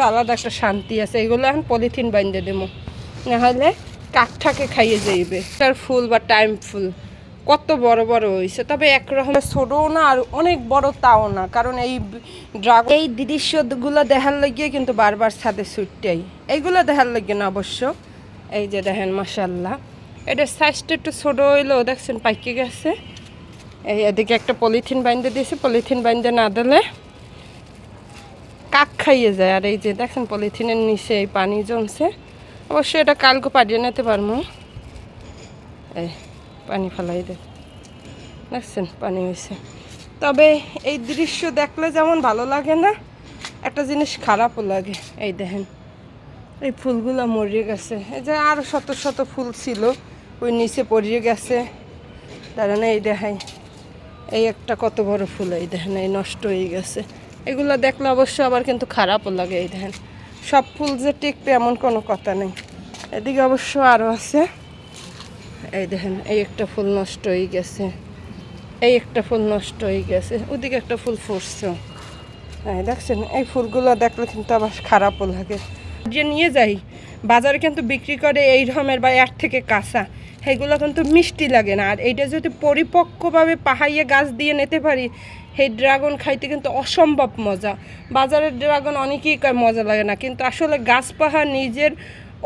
কিন্তু আলাদা একটা শান্তি আছে। এগুলো এখন পলিথিন বাইন্ধে দেবো, নাহলে কাকঠাকে খাইয়ে যাইবে। তার ফুল বা টাইম ফুল কত বড় বড় হয়েছে, তবে একরকম ছোটও না আর অনেক বড় তাও না, কারণ এই ড্রাগন এই দৃশ্যগুলো দেখার লাগিয়ে কিন্তু বারবার ছাদে ছুটতেই, এইগুলো দেখার লাগিয়ে না অবশ্য। এই যে দেখেন মাশাল্লাহ, এটা সাইজটা একটু ছোটো হইলেও দেখছেন পাইকে গেছে। এই এদিকে একটা পলিথিন বাইন্ধে দিয়েছে, পলিথিন বাইন্ধে না দিলে কাক খাইয়ে যায়। আর এই যে দেখেন পলিথিনের নিচে এই পানি জমছে, অবশ্যই এটা কালকে পাঠিয়ে নিতে পারবো। এই পানি ফেলাই দে, দেখছেন পানি হয়েছে। তবে এই দৃশ্য দেখলে যেমন ভালো লাগে না, একটা জিনিস খারাপও লাগে। এই দেখেন এই ফুলগুলো মরিয়ে গেছে, এই যে আরও শত শত ফুল ছিল ওই নিচে পড়িয়ে গেছে। দাঁড়ান এই দেখাই, এই একটা কত বড় ফুল, এই দেখেন এই নষ্ট হয়ে গেছে। এগুলো দেখলে অবশ্য আবার কিন্তু খারাপও লাগে। এই দেখেন সব ফুল যে টিকবে এমন কোনো কথা নেই। এদিকে অবশ্য আরও আছে। এই দেখেন এই একটা ফুল নষ্ট হয়ে গেছে, এই একটা ফুল নষ্ট হয়ে গেছে, ওদিকে একটা ফুল ফুটছে। হ্যাঁ দেখছেন, এই ফুলগুলো দেখলে কিন্তু আবার খারাপও লাগে। যে নিয়ে যাই বাজারে কিন্তু বিক্রি করে এই রকমের বা এর থেকে কাঁচা, সেইগুলো কিন্তু মিষ্টি লাগে না। আর এইটা যদি পরিপক্কভাবে পাহাইয়ে গাছ দিয়ে নিতে পারি, সেই ড্রাগন খাইতে কিন্তু অসম্ভব মজা। বাজারের ড্রাগন অনেকেই কয় মজা লাগে না, কিন্তু আসলে গাছ পাহাড় নিজের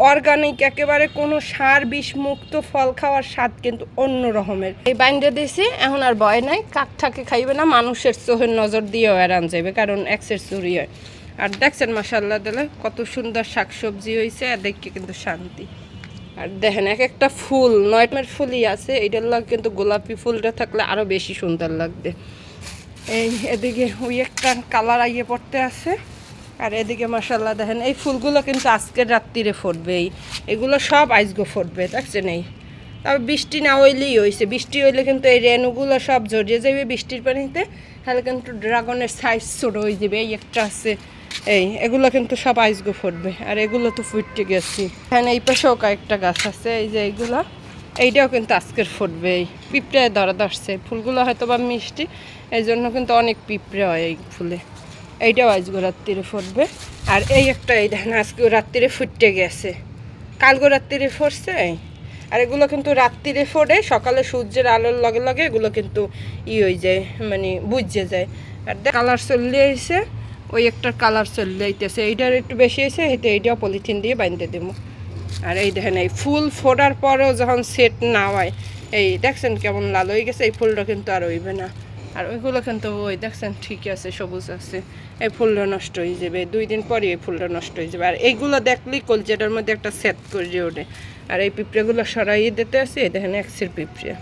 অর্গানিক একেবারে কোনো সার বিষ মুক্ত ফল খাওয়ার স্বাদ কিন্তু অন্য রকমের। এই বাইন্ডে দিয়েছি, এখন আর ভয় নাই, কাকঠাকে খাইবে না, মানুষের চোখের নজর দিয়েও এড়ান যাবে, কারণ এক্সের চুরি হয়। আর দেখছেন মাশাআল্লাহ দিলে কত সুন্দর শাকসবজি হয়েছে, আর দেখে কিন্তু শান্তি। আর দেখেন এক একটা ফুল 9 ফুলই আছে, এইটার লাগে কিন্তু গোলাপি ফুলটা থাকলে আরও বেশি সুন্দর লাগবে। এই এদিকে ওই একটা কালার আইয়ে পড়তে আছে। আর এদিকে মাশাআল্লাহ দেখেন এই ফুলগুলো কিন্তু আজকের রাত্রিরে ফুটবে, এগুলো সব আজগো ফুটবে, দেখছেন। এই তবে বৃষ্টি না হইলেই হয়েছে, বৃষ্টি হইলে কিন্তু এই রেণুগুলো সব জড়িয়ে যাবে বৃষ্টির পানিতে, তাহলে কিন্তু ড্রাগনের সাইজ ছোটো হয়ে যাবে। এই একটা আছে, এগুলো কিন্তু সব আজগো ফুটবে, আর এগুলো তো ফুটতে গেছি। হ্যাঁ এই পাশেও কয়েকটা গাছ আছে, এই যে এইগুলো, এইটাও কিন্তু আজকের ফুটবে। এই পিঁপড়ায় ধরছে, ফুলগুলো হয়তো বা মিষ্টি, এই জন্য কিন্তু অনেক পিঁপড়ে হয় এই ফুলে। এইটাও আজকে রাত্রিরে ফুটবে। আর এই একটা এই দেখেন আজকে রাত্রিরে ফুটতে গেছে, কালকে রাত্রিরে ফুটছে। আর এগুলো কিন্তু রাত্রিরে ফোটে, সকালে সূর্যের আলোর লগে লগে এগুলো কিন্তু হয়ে যায়, মানে বুঝে যায়। আর কালার চললে এসে ওই একটা কালার চললে আইতেছে, এইটার একটু বেশি এসে হেঁটে এইটাও পলিথিন দিয়ে বাঁধতে দেবো। আর এই দেখেন এই ফুল ফোটার পরেও যখন সেট না হয়, এই দেখছেন কেমন লাল হয়ে গেছে, এই ফুলটা কিন্তু আর হইবে না। আর ওইগুলো কিন্তু ওই দেখছেন ঠিকই আছে, সবুজ আছে। এই ফুলটা নষ্ট হয়ে যাবে 2 দিন পরে, এই ফুলটা নষ্ট হয়ে যাবে। আর এইগুলো দেখলেই কলজেটার মধ্যে একটা সেট করে ওঠে। আর এই পিঁপড়েগুলো সরাইয়ে দিতে আছে, দেখেন এক্সের পিঁপড়ে,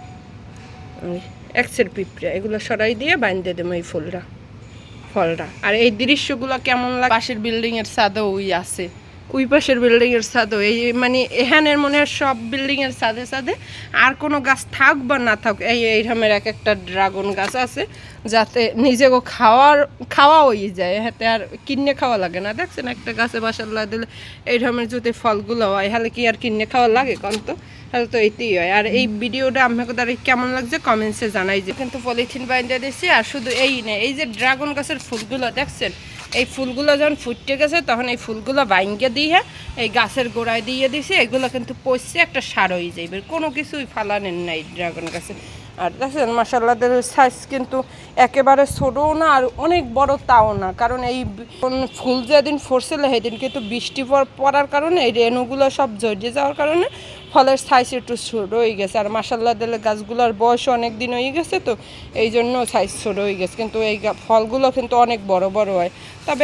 এক্সের পিঁপড়ে, এগুলো সরাই দিয়ে বাঁধতে দেবো এই ফলটা। আর এই দৃশ্যগুলো কেমন লাগে, পাশের বিল্ডিংয়ের ছাদও ওই আছে, ওই পাশের বিল্ডিংয়ের ছাদও এই, মানে এখানের মনে হয় সব বিল্ডিংয়ের ছাদে ছাদে আর কোনো গাছ থাক বা না থাক, এই রকমের এক একটা ড্রাগন গাছ আছে, যাতে নিজেকে খাওয়া হয়ে যায়, হাতে আর কিনে খাওয়া লাগে না। দেখছেন একটা গাছে মাশাআল্লাহ দিলে এই রকমের যদি ফলগুলো হয়, তাহলে কি আর কিনে খাওয়া লাগে কোন? তো তাহলে তো এইটাই হয়। আর এই ভিডিওটা আপনাকে দ্বারা কেমন লাগছে কমেন্টসে জানাই যে। কিন্তু পলিথিন বাইন্ধে দিয়েছি। আর শুধু এই নেই, এই যে ড্রাগন গাছের ফুলগুলো দেখছেন, এই ফুলগুলো যখন ফুটতে গেছে তখন এই ফুলগুলো বাইঙ্গে দিয়ে এই গাছের গোড়ায় দিয়ে দিছি, এগুলো কিন্তু পচছে একটা সার হয়ে যাবে, কোনো কিছুই ফালানেন নাই ড্রাগন গাছে। আর দেখছেন মাশাআল্লাহ সাইজ কিন্তু একেবারে ছোটও না আর অনেক বড় তাও না, কারণ এই ফুল যেদিন ফুটছিল সেদিন কিন্তু বৃষ্টি পড়ার কারণে এই রেণুগুলো সব জড়িয়ে যাওয়ার কারণে ফলের সাইজ একটু ছোটো হয়ে গেছে। আর মাশাআল্লাহ গাছগুলোর বয়স অনেক দিন হয়ে গেছে, তো এই জন্য সাইজ ছোটো হয়ে গেছে, কিন্তু এই ফলগুলো কিন্তু অনেক বড় বড় হয়। তবে